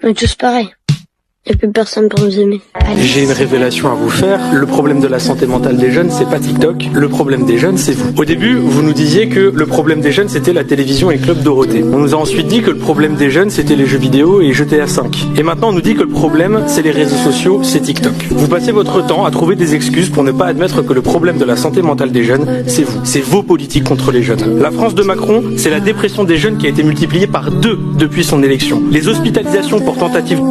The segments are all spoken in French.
On est tous pareils. Il n'y a plus personne pour nous aimer. Allez. J'ai une révélation à vous faire. Le problème de la santé mentale des jeunes, c'est pas TikTok. Le problème des jeunes, c'est vous. Au début, vous nous disiez que le problème des jeunes, c'était la télévision et Club Dorothée. On nous a ensuite dit que le problème des jeunes, c'était les jeux vidéo et GTA 5. Et maintenant, on nous dit que le problème, c'est les réseaux sociaux, c'est TikTok. Vous passez votre temps à trouver des excuses pour ne pas admettre que le problème de la santé mentale des jeunes, c'est vous. C'est vos politiques contre les jeunes. La France de Macron, c'est la dépression des jeunes qui a été multipliée par 2 depuis son élection. Les hospitalisations pour tentative,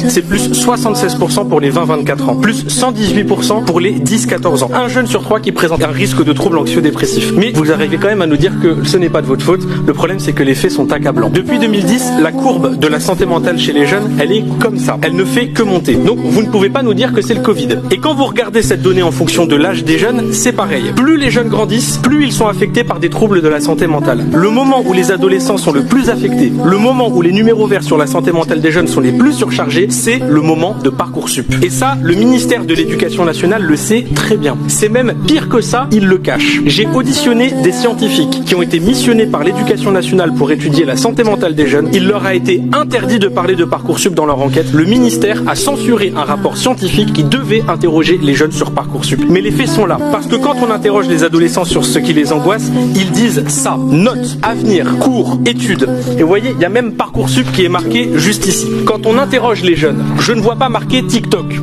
c'est plus 76% pour les 20-24 ans, plus 118% pour les 10-14 ans. Un jeune sur 3 qui présente un risque de troubles anxio-dépressifs. Mais vous arrivez quand même à nous dire que ce n'est pas de votre faute. Le problème, c'est que les faits sont accablants. Depuis 2010, la courbe de la santé mentale chez les jeunes, elle est comme ça. Elle ne fait que monter. Donc, vous ne pouvez pas nous dire que c'est le Covid. Et quand vous regardez cette donnée en fonction de l'âge des jeunes, c'est pareil. Plus les jeunes grandissent, plus ils sont affectés par des troubles de la santé mentale. Le moment où les adolescents sont le plus affectés, le moment où les numéros verts sur la santé mentale des jeunes sont les plus surchargés, c'est le moment de Parcoursup. Et ça, le ministère de l'Éducation nationale le sait très bien. C'est même pire que ça, il le cache. J'ai auditionné des scientifiques qui ont été missionnés par l'Éducation nationale pour étudier la santé mentale des jeunes. Il leur a été interdit de parler de Parcoursup dans leur enquête. Le ministère a censuré un rapport scientifique qui devait interroger les jeunes sur Parcoursup. Mais les faits sont là. Parce que quand on interroge les adolescents sur ce qui les angoisse, ils disent ça. Notes, avenir, cours, études. Et vous voyez, il y a même Parcoursup qui est marqué juste ici. Quand on interroge les jeunes, je ne vois pas marqué TikTok.